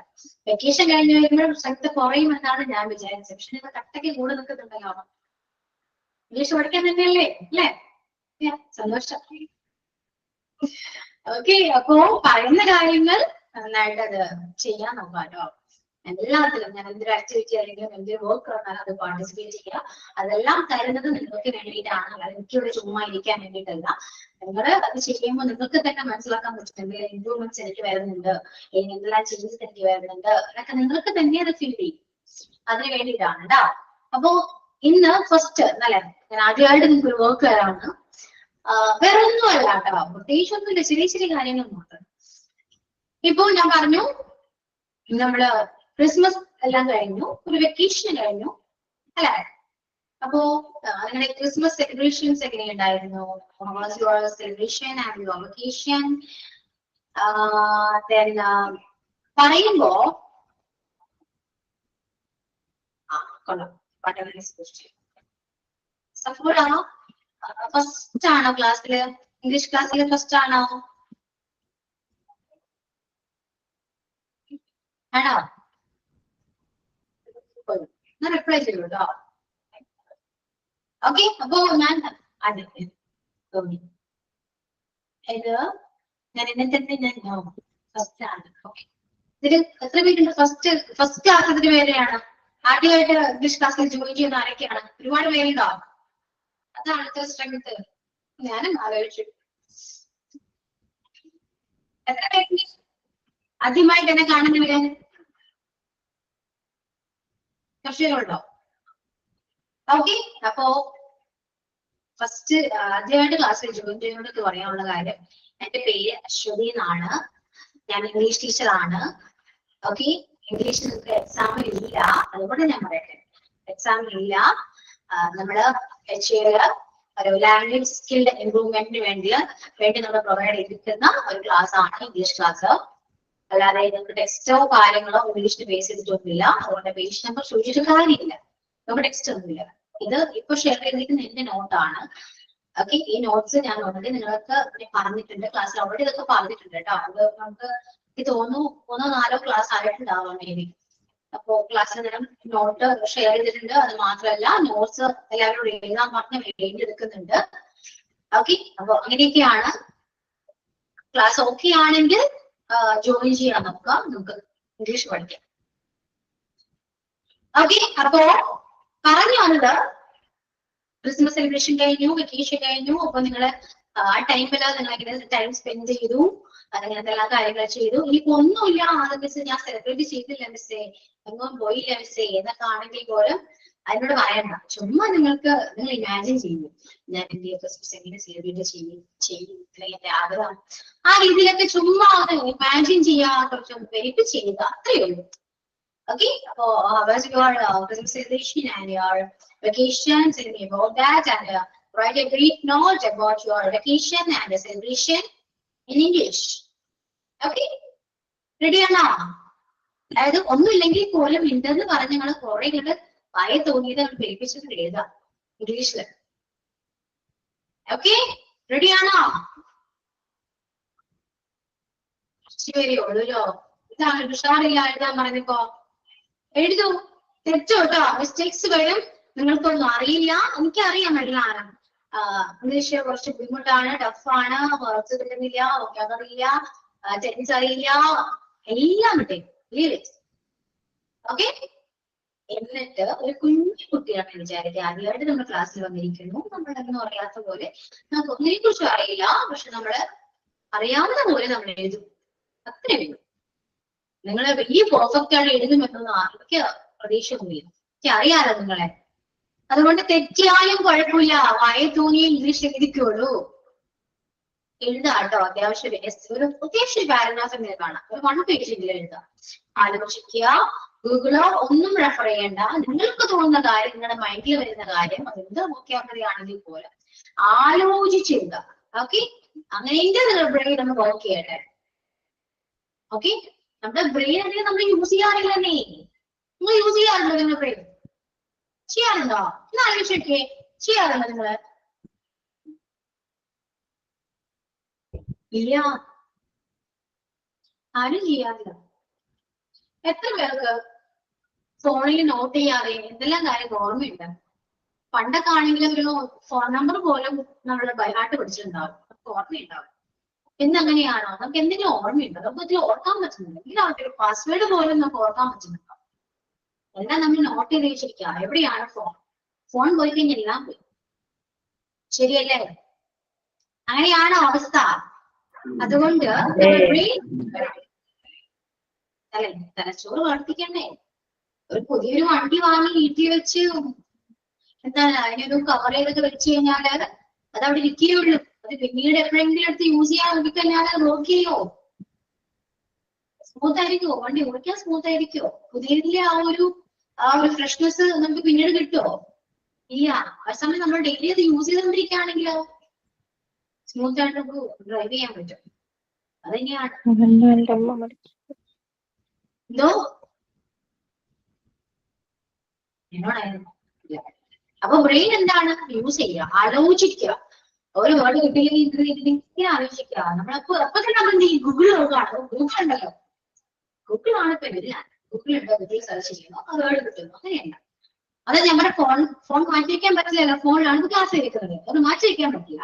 വെക്കേഷൻ കഴിഞ്ഞ് വരുമ്പോൾ സ്ട്രെങ്ത് കുറയുമെന്നാണ് ഞാൻ വിചാരിച്ചത്. പക്ഷെ നിങ്ങൾ കട്ടയ്ക്ക് കൂടെ നിൽക്കുന്നുണ്ടല്ലോ. ഇംഗ്ലീഷ് പഠിക്കാൻ തന്നെയല്ലേ അല്ലേ? സന്തോഷം. ഓക്കെ, അപ്പോ പറയുന്ന കാര്യങ്ങൾ നന്നായിട്ട് അത് ചെയ്യാൻ നോക്കാം കേട്ടോ. എല്ലാത്തിലും ഞാൻ എന്തൊരു ആക്ടിവിറ്റി ആണെങ്കിലും എന്തൊരു വർക്ക് വന്നാലും അത് പാർട്ടിസിപ്പേറ്റ് ചെയ്യുക. അതെല്ലാം തരുന്നത് നിങ്ങൾക്ക് വേണ്ടിയിട്ടാണ്, അല്ലാതെ എനിക്കിവിടെ ചുമ്മാ ഇരിക്കാൻ വേണ്ടിയിട്ടല്ല. നിങ്ങൾ അത് ചെയ്യുമ്പോൾ നിങ്ങൾക്ക് തന്നെ മനസ്സിലാക്കാൻ പറ്റും എന്തെങ്കിലും ഇമ്പ്രൂവ്മെന്റ്സ് എനിക്ക് വരുന്നുണ്ട്, അല്ലെങ്കിൽ എന്തെല്ലാം ചേഞ്ചസ് എനിക്ക് വരുന്നുണ്ട്, അതൊക്കെ നിങ്ങൾക്ക് തന്നെ അത് ഫീൽ ചെയ്യും. അതിന് വേണ്ടിയിട്ടാണ് കേട്ടോ. അപ്പോ ഇന്ന് ഫസ്റ്റ് അല്ലെ, ഞാൻ ആദ്യമായിട്ട് നിങ്ങൾക്ക് ഒരു വർക്ക് തരാണ്. വേറെ ഒന്നും അല്ല കേട്ടോ, പ്രത്യേകിച്ച് ഒന്നുമില്ല, ചെറിയ ചെറിയ കാര്യങ്ങൾ മാത്രം. ഇപ്പൊ ഞാൻ പറഞ്ഞു നമ്മള് ക്രിസ്മസ് എല്ലാം കഴിഞ്ഞു, ഒരു വെക്കേഷൻ കഴിഞ്ഞു അല്ലെ. അപ്പോ നിങ്ങളുടെ ക്രിസ്മസ് സെലിബ്രേഷൻസ് എങ്ങനെയുണ്ടായിരുന്നു? Celebration and your vacation. പറയുമ്പോ കൊള്ളാം. സഫൂറ ഫസ്റ്റ് ആണോ ക്ലാസ്സില്? ഇംഗ്ലീഷ് ക്ലാസ്സിൽ ഫസ്റ്റ് ആണോ? ആണോ? ഞാൻ റിപ്ലൈ ചെയ്യൂ കേട്ടോ. ഓക്കെ, അപ്പോ ഞാൻ അതെ ഇത് ഞാൻ എന്നെ തന്നെ ഞാൻ ഫസ്റ്റ് ആണ്. ഓക്കെ, ഇതിൽ എത്ര പേരുണ്ട് ഫസ്റ്റ് ക്ലാസ്? അതിന് പേരെയാണ് ആദ്യമായിട്ട് ഇംഗ്ലീഷ് ക്ലാസ്സിൽ ജോയിൻ ചെയ്യുന്ന ആരൊക്കെയാണ്? ഒരുപാട് പേരുണ്ടോ? അതാണ് സ്ട്രെങ്ത്. ഞാനും ആലോചിച്ചു എത്ര പേര് ആദ്യമായിട്ട് എന്നെ കാണുന്നവര് കർഷകരുണ്ടോ? ഓക്കെ, അപ്പോ ഫസ്റ്റ് ആദ്യമായിട്ട് ക്ലാസ്സിൽ ജോയിൻ ചെയ്യുന്നവർക്ക് പറയാനുള്ള കാര്യം, എന്റെ പേര് അശ്വതി എന്നാണ്, ഞാൻ ഇംഗ്ലീഷ് ടീച്ചറാണ്. ഓക്കെ, ഇംഗ്ലീഷ് നിങ്ങൾക്ക് എക്സാമിൽ ഇല്ല, അതുകൊണ്ട് ഞാൻ പറയട്ടെ, എക്സാമിൽ ഇല്ല. നമ്മള് ഒരു ലാംഗ്വേജ് സ്കിൽ ഇംപ്രൂവ്മെന്റിന് വേണ്ടി നമ്മൾ പ്രൊവൈഡ് ചെയ്തിരിക്കുന്ന ഒരു ക്ലാസ് ആണ് ഇംഗ്ലീഷ് ക്ലാസ്. അല്ലാതെ നിങ്ങൾക്ക് ടെക്സ്റ്റോ കാര്യങ്ങളോ ഇംഗ്ലീഷിന് ബേസ് ചെയ്തിട്ടൊന്നുമില്ല. അതുകൊണ്ട് പേജ് നമ്പർ ചോദിച്ചിട്ട് കാര്യമില്ല, നമുക്ക് ടെക്സ്റ്റ് ഒന്നുമില്ല. ഇത് ഇപ്പൊ ഷെയർ ചെയ്തിരിക്കുന്ന എന്റെ നോട്ടാണ്. ഓക്കെ, ഈ നോട്ട്സ് ഞാൻ ഓൾറെഡി നിങ്ങൾക്ക് പറഞ്ഞിട്ടുണ്ട്, ക്ലാസ്സിൽ ഓൾറെഡി ഇതൊക്കെ പറഞ്ഞിട്ടുണ്ട് കേട്ടോ. അത് നമുക്ക് എനിക്ക് തോന്നുന്നു 3-4 ക്ലാസ് ആയിട്ടുണ്ടാവാം മേബി. അപ്പോ ക്ലാസ്സിൽ ഞാൻ നോട്ട് ഷെയർ ചെയ്തിട്ടുണ്ട്. അത് മാത്രമല്ല, നോട്ട്സ് എല്ലാവരോടും എഴുതാൻ പറഞ്ഞ് എഴുതിയെടുക്കുന്നുണ്ട്. ഓക്കെ, അപ്പൊ അങ്ങനെയൊക്കെയാണ്. ക്ലാസ് ഓക്കെ ആണെങ്കിൽ ജോയിൻ ചെയ്യാൻ നോക്കാം, നമുക്ക് ഇംഗ്ലീഷ് പഠിക്കാം. ഓക്കെ, അപ്പോ പറഞ്ഞു വന്നത് ക്രിസ്മസ് സെലിബ്രേഷൻ കഴിഞ്ഞു, വെക്കേഷൻ കഴിഞ്ഞു. അപ്പൊ നിങ്ങള് ആ ടൈമില് നിങ്ങൾ എങ്ങനെ ടൈം സ്പെൻഡ് ചെയ്തു, അങ്ങനത്തെ എല്ലാ കാര്യങ്ങളും ചെയ്തു. ഇനിയിപ്പോ ഒന്നുമില്ല, അത് മിസ് ഞാൻ സെലിബ്രേറ്റ് ചെയ്തില്ല മിസ്സേ, എങ്ങും പോയില്ല മിസ്സേ എന്നൊക്കെ ആണെങ്കിൽ പോലും അതിനോട് പറയണ്ട. ചുമ്മാ നിങ്ങൾ ഇമാജിൻ ചെയ്യും, ഞാൻ എന്റെ ക്രിസ്മസ് എങ്ങനെ സെലിബ്രേറ്റ് ചെയ്യും എന്റെ ആഗ്രഹം. ആ രീതിയിലൊക്കെ ചുമ്മാ ഇമാജിൻ ചെയ്യാ, കുറച്ച് വെരിഫൈ ചെയ്യുക, അത്രയേ ഉള്ളൂ. Okay, so what's your Christmas celebration and your vacations? Tell me about that, and write a brief note about your vacation and the celebration in English. Okay, ready or not? അതായത് ഒന്നുമില്ലെങ്കിൽ പോലും ഉണ്ടെന്ന് പറഞ്ഞ് നിങ്ങൾ കുറെ ഇങ്ങോട്ട് വായ തോന്നിയത് പേപ്പിച്ചിട്ട് എഴുതാം ഇംഗ്ലീഷില്. ഓക്കെ, റെഡി ആണോ? ശരിയുള്ളൂല്ലോ, ഇതാണ് ഉഷാറില്ല എഴുതാൻ പറഞ്ഞപ്പോ. എഴുതൂ, തെറ്റോ കേട്ടോ, മിസ്റ്റേക്സ് വരും. നിങ്ങൾക്കൊന്നും അറിയില്ല, എനിക്കറിയാം എഴുതാനും. ഇംഗ്ലീഷ് കുറച്ച് ബുദ്ധിമുട്ടാണ്, ടഫാണ്, കുറച്ച് തരുന്നില്ല, അറിയില്ല, ടെൻസ് അറിയില്ല, എല്ലാം കിട്ടും. ഓക്കെ, എന്നിട്ട് ഒരു കുഞ്ഞു കുട്ടിയാണെന്ന് വിചാരിക്കുക, ആദ്യമായിട്ട് നമ്മൾ ക്ലാസ്സിൽ വന്നിരിക്കുന്നു, നമ്മളൊന്നും അറിയാത്ത പോലെ, നമുക്ക് ഒന്നിനെ കുറിച്ചും അറിയില്ല, പക്ഷെ നമ്മള് അറിയാവുന്ന പോലെ നമ്മൾ എഴുതും, അത്രയും. നിങ്ങൾ വലിയ പെർഫെക്റ്റ് ആണ് എഴുതുമെന്നൊന്നും എനിക്ക് പ്രതീക്ഷയൊന്നുമില്ല, എനിക്ക് അറിയാലോ നിങ്ങളെ. അതുകൊണ്ട് തെറ്റിയാലും കുഴപ്പമില്ല, വായ തോന്നിയ ഇംഗ്ലീഷ് എഴുതിക്കുള്ളൂ. എഴുതാട്ടോ, അത്യാവശ്യം ഒരു അത്യാവശ്യം പാരഗ്രാഫ് എങ്ങനെ കാണാം, ഒരു 1 പേജെങ്കിലും എഴുതാം. ആലോചിക്കുക, ഗൂഗിളോ ഒന്നും റെഫർ ചെയ്യണ്ട. നിങ്ങൾക്ക് തോന്നുന്ന കാര്യം, നിങ്ങളുടെ മൈൻഡിൽ വരുന്ന കാര്യം, അതെന്ത് വോക്കാബുലറിയാണെങ്കിൽ പോലും ആലോചിച്ചെഴുതുക. ഓക്കെ, അങ്ങനെയെങ്കിൽ നിങ്ങളുടെ ബ്രെയിൻ നമ്മൾ വർക്ക് ചെയ്യട്ടെ. ഓക്കെ, നമ്മുടെ ബ്രെയിൻ അല്ലെങ്കിൽ നമ്മൾ യൂസ് ചെയ്യാറില്ല. നിങ്ങൾ യൂസ് ചെയ്യാറുണ്ടോ? നിങ്ങളുടെ ബ്രെയിൻ ചെയ്യാറുണ്ടോ? ഒന്ന് ആലോചിച്ചേ, ചെയ്യാറുണ്ടോ നിങ്ങള്? ഇല്ല, ആരും ചെയ്യാറില്ല. എത്ര പേർക്ക് ഫോണിൽ നോട്ട് ചെയ്യാതെ എന്തെല്ലാം കാര്യം ഓർമ്മയുണ്ട്? പണ്ടൊക്കെ ആണെങ്കിൽ ഒരു ഫോൺ നമ്പർ പോലും നമ്മൾ ബൈഹാർട്ട് പഠിച്ചിട്ടുണ്ടാവും, ഓർമ്മയുണ്ടാവും. ഇന്നങ്ങനെയാണോ? നമുക്ക് എന്തെങ്കിലും ഓർമ്മയുണ്ടോ? നമുക്ക് ഒത്തിരി ഓർക്കാൻ പറ്റുന്നുണ്ട്. എല്ലാവർക്കും പാസ്വേഡ് പോലും നമുക്ക് ഓർക്കാൻ പറ്റുന്നുണ്ടോ? എല്ലാം നമ്മൾ നോട്ട് ചെയ്ത് വെച്ചിരിക്കുക. എവിടെയാണ് ഫോൺ പോയി കഴിഞ്ഞാൽ എല്ലാം പോയി. ശരിയല്ലേ? അങ്ങനെയാണോ അവസ്ഥ? അതുകൊണ്ട് അല്ലെ, തലച്ചോറ് വർദ്ധിക്കണ്ടേ? ഒരു പുതിയൊരു വണ്ടി വാങ്ങി വീട്ടിൽ വെച്ച് എന്താണ് അതിനൊരു കവർ ചെയ്തൊക്കെ വെച്ച് കഴിഞ്ഞാല് അത് അവിടെ ഇരിക്കുകയുള്ളൂ. അത് പിന്നീട് എപ്പോഴെങ്കിലും എടുത്ത് യൂസ് ചെയ്യാൻ നോക്കിക്കഴിഞ്ഞാൽ അത് വർക്ക് ചെയ്യോ? സ്മൂത്ത് ആയിരിക്കുമോ? വണ്ടി ഓടിക്കാൻ സ്മൂത്ത് ആയിരിക്കുമോ? പുതിയതിലെ ആ ഒരു ഫ്രഷ്നെസ് നമുക്ക് പിന്നീട് കിട്ടുമോ? ഇല്ല. ആ സമയം നമ്മൾ ഡെയിലി അത് യൂസ് ചെയ്തുകൊണ്ടിരിക്കുകയാണെങ്കിലോ സ്മൂത്ത് ആയിട്ട് നമുക്ക് ഡ്രൈവ് ചെയ്യാൻ പറ്റും. അതന്നെയാണ്. എന്തോ എന്നോടായിരുന്നു. അപ്പൊ ബ്രെയിൻ എന്താണ്? യൂസ് ചെയ്യുക, ആലോചിക്കുക. ഒരു വേർഡ് കിട്ടിയില്ലെങ്കിൽ ഇങ്ങനെ ആലോചിക്കുക. നമ്മളപ്പോ തന്നെ നമ്മൾ എന്ത് ചെയ്യും? ഗൂഗിൾ നോക്കുകയാണ്. ഗൂഗിൾ ഉണ്ടല്ലോ, ഗൂഗിളാണ് ഇപ്പൊ എല്ലാം. ഗൂഗിൾ ഉണ്ടോ, ഗൂഗിൾ സെർച്ച് ചെയ്യുന്നു, ആ വേർഡ് കിട്ടുന്നു. അങ്ങനെയല്ല. അതായത് നമ്മുടെ ഫോൺ മാറ്റി വെക്കാൻ പറ്റില്ലല്ലോ. ഫോണിലാണ് ക്ലാസ് എടുക്കുന്നത്, അത് മാറ്റി വെക്കാൻ പറ്റില്ല.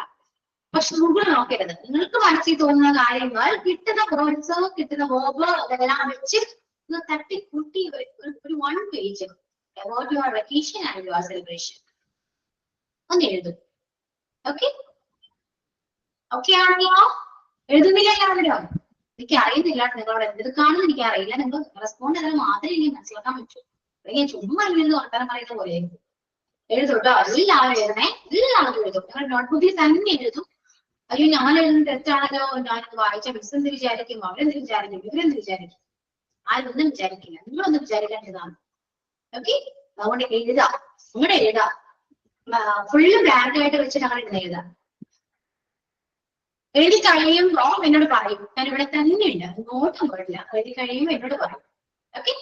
പക്ഷെ ഗൂഗിൾ നോക്കരുത്. നിങ്ങൾക്ക് മനസ്സിൽ തോന്നുന്ന കാര്യങ്ങൾ, കിട്ടുന്ന വേർഡ്സ്, കിട്ടുന്ന വേർബ്, അതെല്ലാം വെച്ച് തട്ടിക്കൂട്ടി ഒരു 1 page about your vacation and your celebration ഒന്ന് എഴുതും. ഓക്കെ, ഓക്കെ ആണല്ലോ? എഴുതുന്നില്ല എല്ലാവരും? എനിക്ക് അറിയുന്നില്ല നിങ്ങളോട് എന്ത് കാണുന്നു, എനിക്ക് അറിയില്ല. നിങ്ങൾ റെസ്പോണ്ട് ചെയ്താൽ മാത്രമേ എനിക്ക് മനസ്സിലാക്കാൻ പറ്റൂ. അല്ലെങ്കിൽ ചുമ്മാ ഇരുന്ന് വർത്തമാനം പറയുന്ന പോലെ. എഴുതൂട്ടോ, എല്ലാവരും എഴുതണേ, എല്ലാവരും എഴുതും. നിങ്ങൾ നോട്ട്ബുക്കിൽ തന്നെ എഴുതും. അയ്യോ ഞാൻ എഴുതുന്നത് തെറ്റാണല്ലോ, ഞാനിത് വായിച്ച മിസ് എന്ത് വിചാരിക്കും, അവരെന്ത് വിചാരിക്കും, ഇവരെന്ത് വിചാരിക്കും? ആരൊന്നും വിചാരിക്കില്ല, നിങ്ങളൊന്നും വിചാരിക്കേണ്ടതാണ്. ഓക്കെ, അതുകൊണ്ട് എഴുതാം, നിങ്ങളുടെ എഴുതാം. ഫുള്ള് ബ്ലാങ്ക് ആയിട്ട് വെച്ചിട്ട് അങ്ങനെ ഇരുന്ന് എഴുതാം. എഴുതി കഴിയുമ്പോ എന്നോട് പറയും, ഞാൻ ഇവിടെ തന്നെ ഉണ്ട്, നോട്ടും പോയിട്ടില്ല. എഴുതി കഴിയുമ്പോ എന്നോട് പറയും. ഓക്കെ,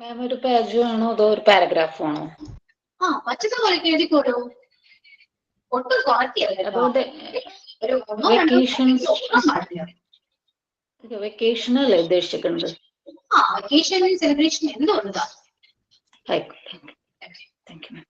മാം ഒരു പേജ് ആണോ അതോ ഒരു പാരഗ്രാഫ് ആണോ? പച്ചത്തെ പോലെ എഴുതിക്കോളൂ, ഒട്ടും കുറയ്ക്കരുത് കേട്ടോ. അതുകൊണ്ട് ഒരു ഒന്നോ രണ്ടോ വെക്കേഷൻസ് പാടില്ല. വെക്കേഷൻ അല്ലേ ഉദ്ദേശിക്കുന്നത്? വെക്കേഷൻ സെലിബ്രേഷൻ എന്തോ ഉള്ളതാ. ആയിക്കോട്ടെ, thank you ma'am.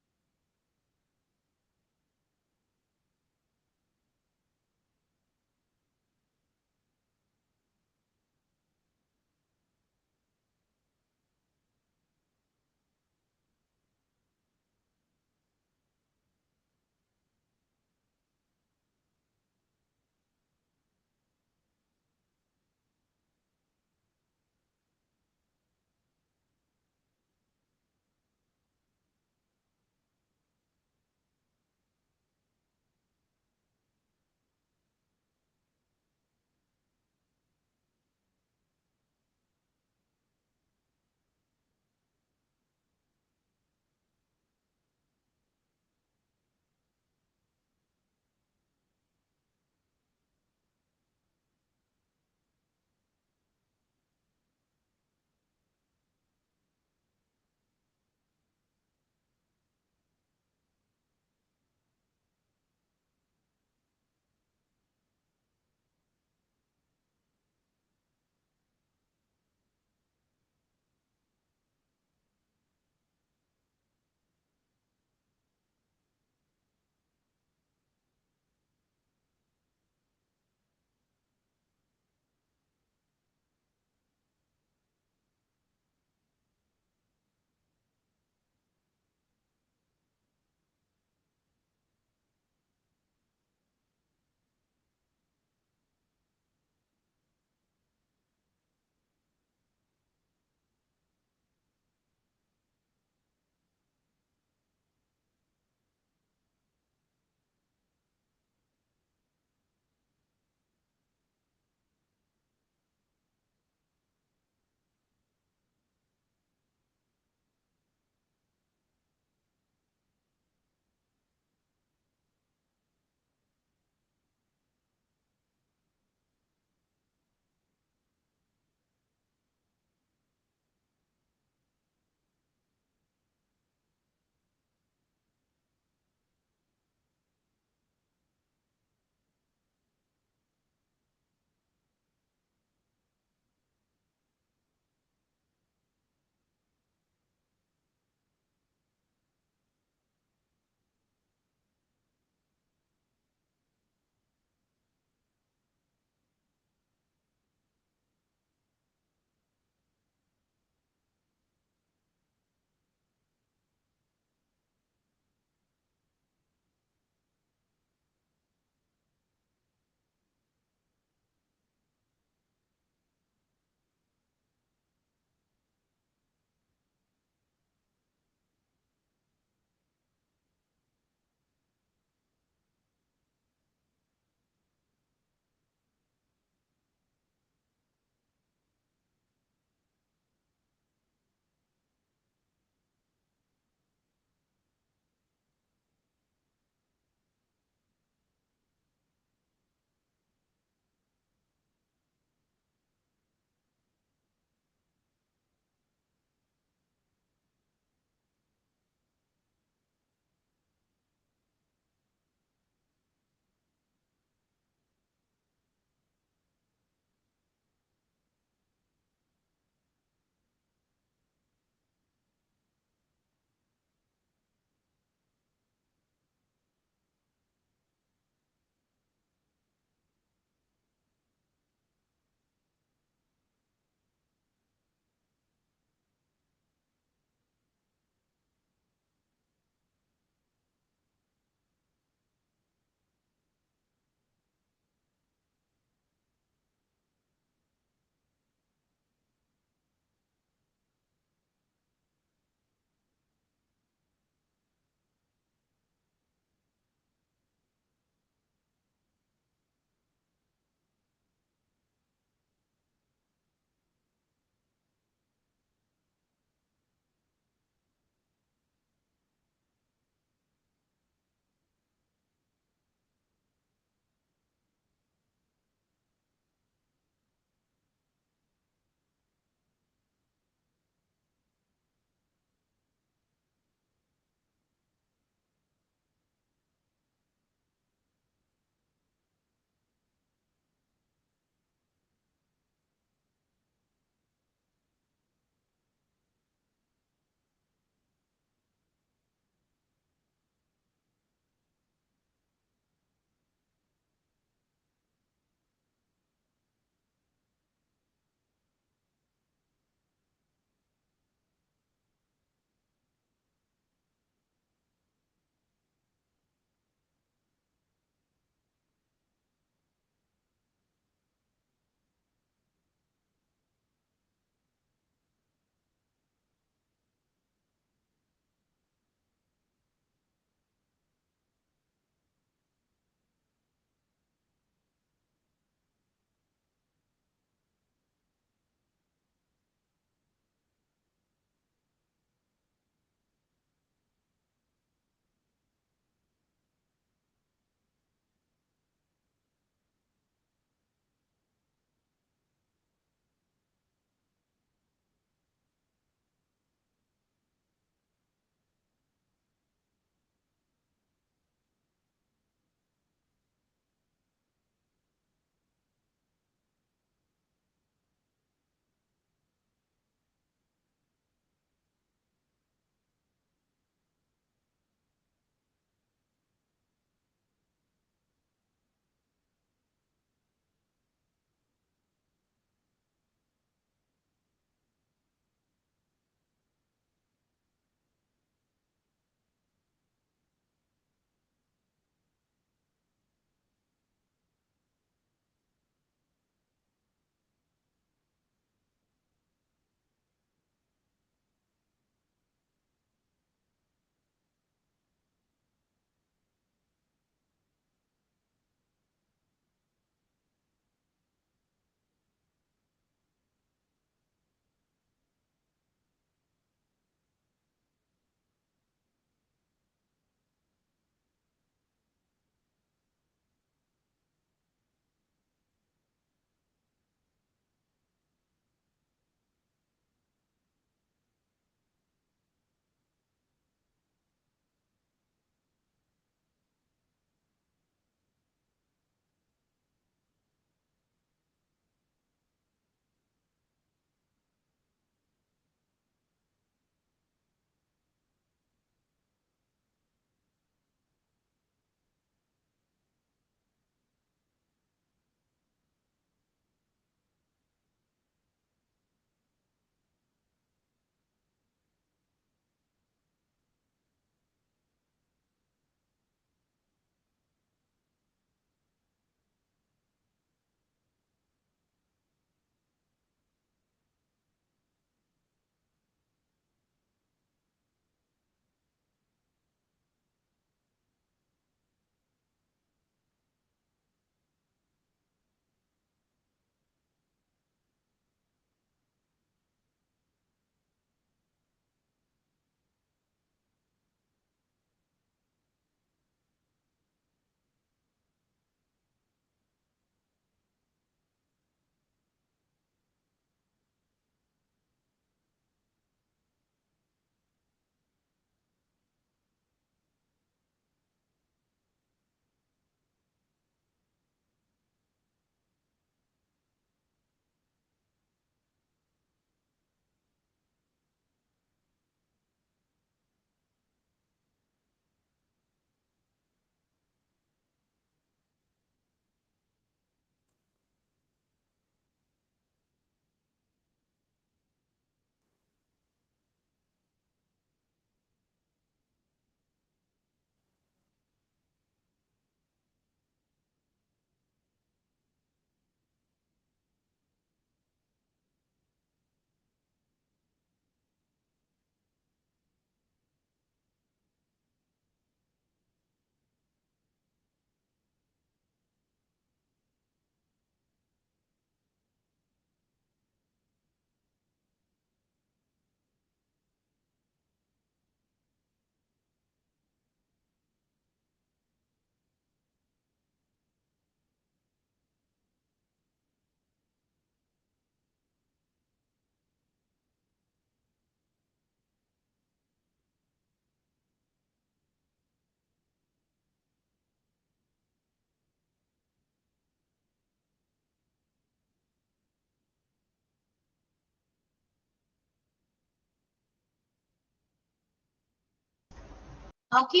Okay,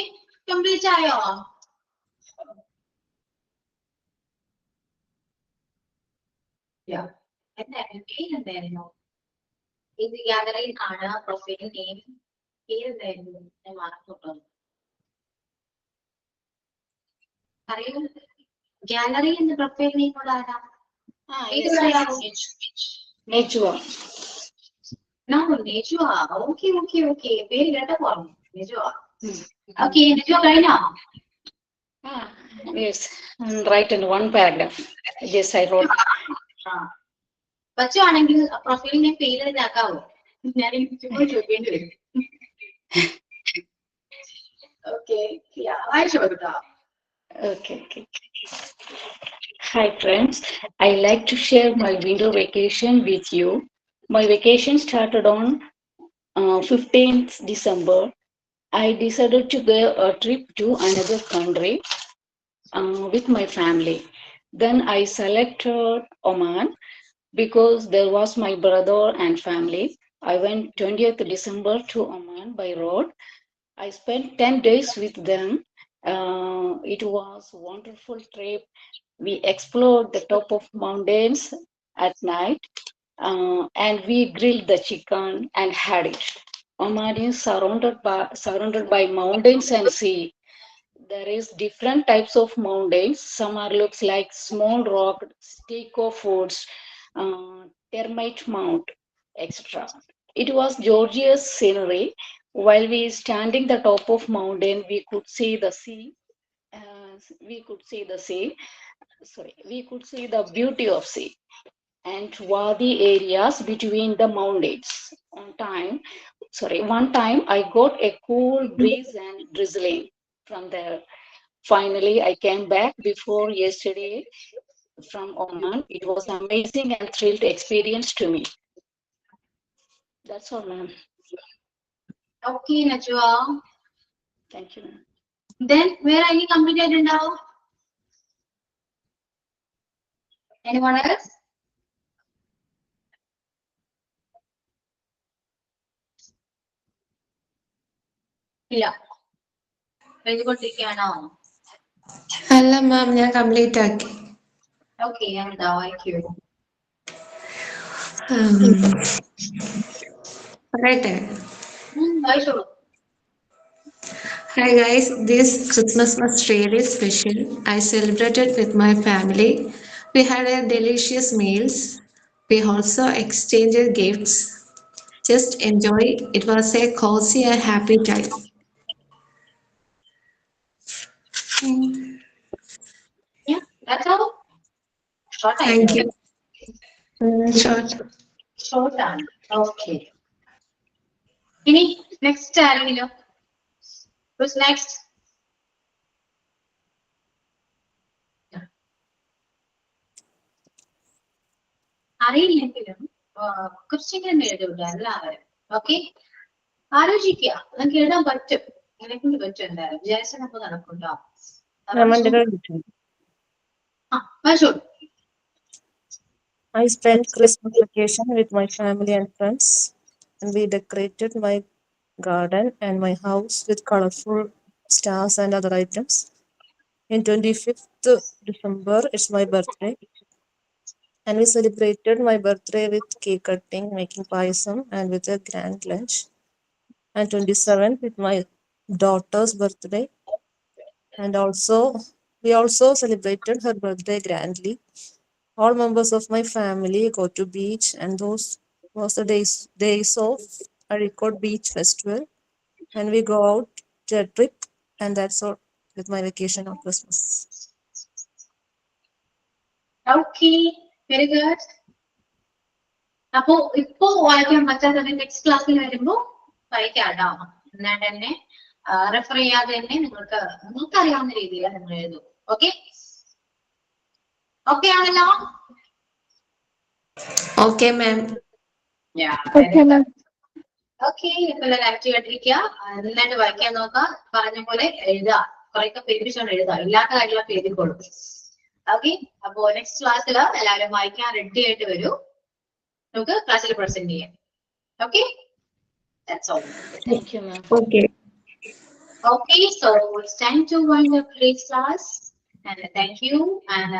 complete ആയോ? എന്തായിരുന്നു പേരെന്തായിരുന്നു? ഇത് ഗ്യാലറിയിൽ ആണ് പ്രൊഫൈൽ നെയിം. പേരെന്തായിരുന്നു? ഞാൻ മറന്നു. പറയൂ. ഗാലറി എന്ന പ്രൊഫൈൽ നെയിം ഉള്ള ആരാ? Yes, Nejua. നെജുവ. ഓക്കെ. പേര് കേട്ടപ്പോ നെജുവ. ഓക്കെ, നെജുവ കഴിഞ്ഞോ? Yes, and write in one paragraph. Yes, I wrote. പറ്റുവാണെങ്കിൽ പ്രൊഫൈലിന്റെ പേര് ഇതാക്കാവോ? ഞാൻ ചുമ്മാ ചോദിക്കേണ്ടി വരും. ഓക്കെ, വായിച്ചു കൊടുക്കാം. Okay. Hi friends, I like to share my winter vacation with you. My vacation started on 15th December. I decided to go a trip to another country with my family. Then I selected Oman because there was my brother and family. I went 20th December to Oman by road. I spent 10 days with them. It was a wonderful trip. We explored the top of mountains at night, and we grilled the chicken and had it. Oman is surrounded by mountains and sea. There is different types of mountains. Some are looks like small rock, steep woods, termite mount, etc. It was gorgeous scenery. While we standing the top of mountain, we could see the sea. We could see the beauty of sea and wadi areas between the mountains. One time I got a cool breeze and drizzling from there. Finally, I came back before yesterday from Oman. It was amazing and thrilled experience to me. That's all, ma'am. Okay Najuva. Thank you, ma'am. Then വേറെ ഇനി complete ആയിട്ടുണ്ടാവും? Anyone else? ഇല്ല, എഴുതിക്കൊണ്ടിരിക്കുകയാണോ? അല്ല മാം, ഞാൻ complete ആക്കി. Okay, എന്താ വായിക്കൂ. പറയട്ടെ? വായിച്ചോളൂ. Hi guys, this Christmas was really special. I celebrated with my family. We had a delicious meals. We also exchanged gifts. Just enjoy. It was a cozy and happy time. Yeah, that's all. Short Thank you. Short. Short ആണ്. Okay, ഇനി next ആരെങ്കിലും? Who's next? അറിയില്ലെങ്കിലും കുറച്ചെങ്കിലും എഴുതൂല എല്ലാവരും. Okay, ആലോചിക്കുക. നിങ്ങൾക്ക് എഴുതാൻ പറ്റും, എന്നെ കൊണ്ട് പറ്റും. എന്തായാലും വിചാരിച്ച നമുക്ക് നടക്കുണ്ടോ? വായിച്ചോളൂ. I spent Christmas vacation with my family and friends, and we decorated my garden and my house with colorful stars and other items. In 25th December, it's my birthday, and we celebrated my birthday with cake cutting, making payasam, and with a grand lunch. And 27th with my daughter's birthday, and we also celebrated her birthday grandly. All members of my family go to beach, and those was the days of Arikot Beach Festival, and we go out to a trip, and that's all with my vacation on Christmas. Okay, very good. അപ്പോ ഇപ്പോ വായിക്കാൻ പറ്റാത്തത് next ക്ലാസ്സിൽ വരുമ്പോ വായിക്കാട്ടോ. എന്നിട്ട് തന്നെ refer ചെയ്യാതെ തന്നെ നിങ്ങൾക്ക് അറിയാവുന്ന രീതിയിൽ നിങ്ങൾ എഴുതും. ഓക്കെ, ഓക്കെ ആണല്ലോ? Okay, ma'am. ഓക്കെ, എല്ലാവരും ആക്റ്റീവ് ആയിട്ടിരിക്കുക. നന്നായിട്ട് വായിക്കാൻ നോക്കുക. പറഞ്ഞ പോലെ എഴുതുക. കുറെയൊക്കെ പേരിപ്പിച്ചോണ്ട് എഴുതുക. ഇല്ലാത്ത കാര്യങ്ങളൊക്കെ എഴുതിക്കോളും. ഓക്കെ, അപ്പോ നെക്സ്റ്റ് ക്ലാസ്സിൽ എല്ലാവരും വായിക്കാൻ റെഡി ആയിട്ട് വരൂ. നമുക്ക് ക്ലാസ്സിൽ പ്രസന്റ് ചെയ്യാം. Okay, that's all. Thank you, ma'am. Okay. Okay, so it's time to wind up today's class. And thank you and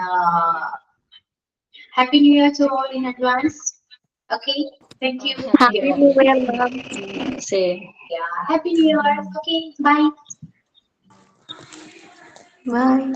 Happy New Year to all in advance. Okay, thank you. Happy New Year, ma'am. Say. Yeah, Happy New Year. Okay, bye. Bye.